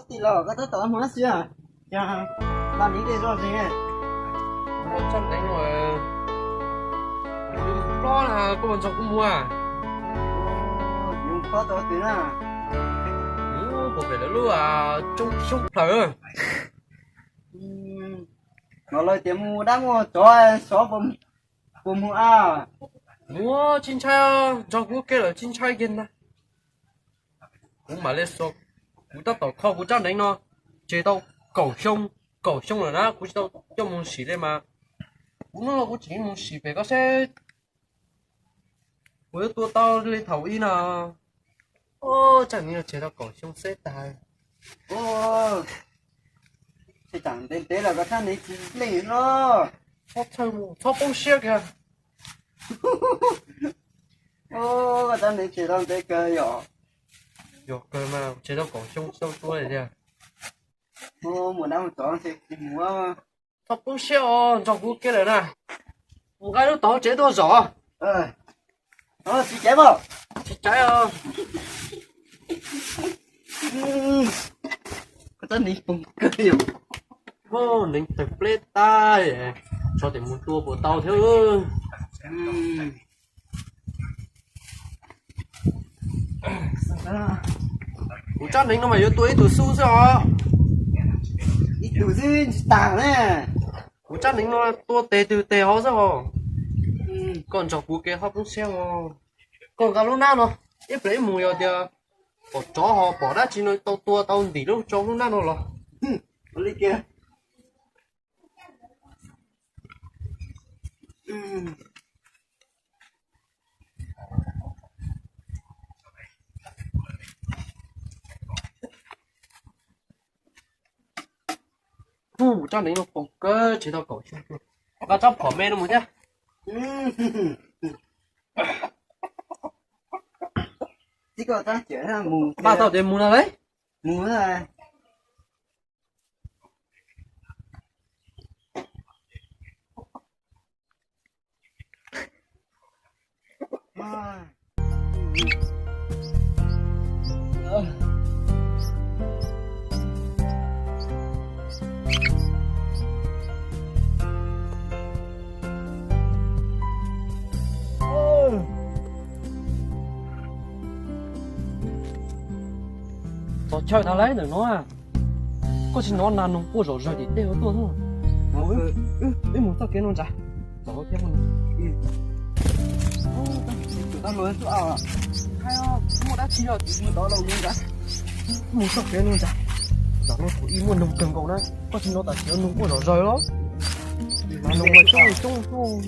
tí lò có tới tỏi hóa xưa à? Dạ, làm những cái rồi gì nghe? Trong đánh rồi lo là có bọn chồng cũng mua à? Dùng khó tỏi tí à? Bộ phải là lúc à trông trông thở. Nó lời tiếng mua đã mua cho số bùm mua à? Mua chín chai à, cho cũng kêu là chín chai kia nè. Cũng mà lên số, cũng ta tỏ kho cũng trong đánh nó, chế tao cẩu sông rồi đó, cũng tao cho muốn xí đây mà, cũng nó cũng chỉ muốn xí về có xe, với tôi tao lên thầu y nào, ô chẳng như là chế tao cẩu sông xe tài, Ô, thì chẳng tên tế là có thằng này chỉ lấy nó. thoát bông xe kìa, Ô, có thằng này chỉ làm tế cơ nhỏ. rồi cơ mà chế tao cẩu sông tôi này kìa, Ô, một năm chọn thì mua mà. thoát bông xe à, cho cũng kêu là nè, một cái nó tao chế tao rõ, Chị chém vào. chỉ trái à. Có thằng này bùng cơ nhỏ. Ô, nính tập plét ta vậy, cho để muốn tua bộ tàu theo. Ủa chắc nính nó mà vô tuổi tụi su sao? Ít đủ dư tàng nè. Ủa chắc nính nó tua tê từ tê hóa sao? Còn cho cú kia hấp lúc xe mà. Còn gặp lúc nào nó, ít lấy mùi rồi kìa. Bỏ chó họ bỏ ra chỉ nói tao tua tao đi lúc cho lúc nào nó lo. Lấy kia. Chắc nính nó bọc cơ chỉ tao cổ chung. Và trong cỏ mê nó một nhá. Chỉ có ta chuyện là mù. Ba tao để mù nào đấy? Mù rồi. Tao chơi thằng lấy được nó à? Có chỉ nó năn nó qua rồi rồi thì đeo tôi thôi. Ấy muốn tao kiếm nó ra. Tao kiếm nó. Ta nói chỗ à? Hay không? Mua đã chi rồi thì đó lâu luôn đã. Muốn tao kiếm nó ra. Đó nó có ý muốn nông cần cậu đấy. Có chỉ nó ta kiếm nông qua rồi rồi đó. Mà nông mà trông không.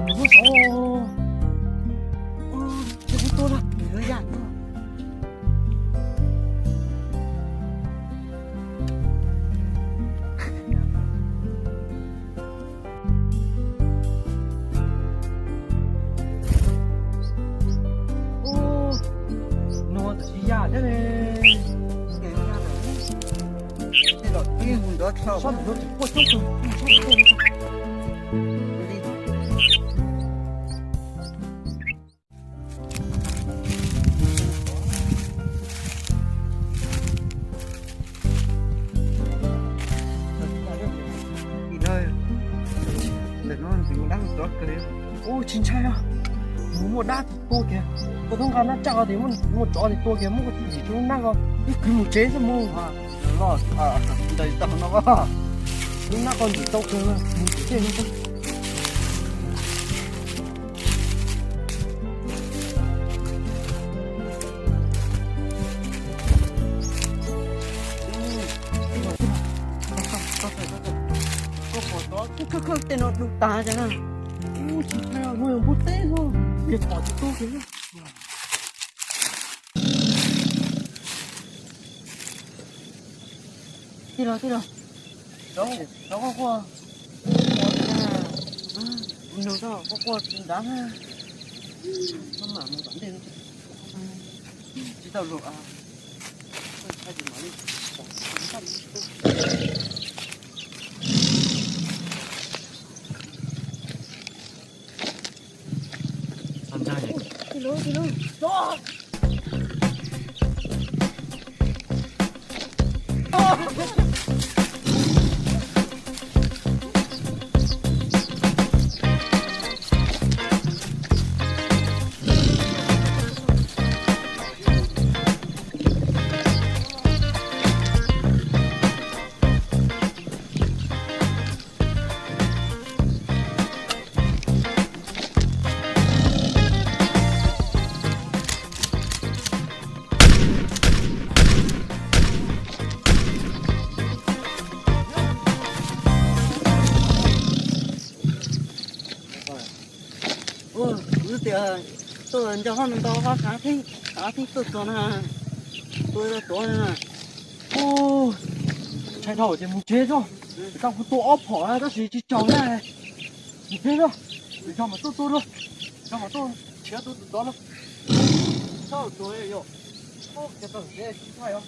Ủa sao? Chứ tôi là người dặn. Nó chỉ giả thế này. Thế là cái hùng đó sao? Sao nó chỉ qua trong ôi chính xác à, muốn một đá thì to kìa, có không gan nó chào thì một chó thì to kìa, một cái gì chúng nó có, cứ một chế cho mua À, nó đây tao nó có. chúng nó còn chỉ tao kìa, một chế nó không. Cứ tên nó đụng ta chẳng à. Chỉ là người một té thôi, việc bỏ thì to kìa. Đi rồi. Đâu có qua. Nó đó có qua đá ha. Nó mà một vấn đề nó. Chỉ tao lộ à. Hay gì nói đi. 천천히. 뒤로 또 bữa tiệc tôi cho họ nó hoa cá thấy tôi còn ha tôi ha ô chạy thầu thì muốn chết rồi. Tao có tổ ốp hỏi đó gì chứ cháu này. Một thế rồi. Để cho mà tôi luôn. Cho mà tôi chế tôi đó luôn. Sao tôi ấy yo. Ô cái tầng này phải không?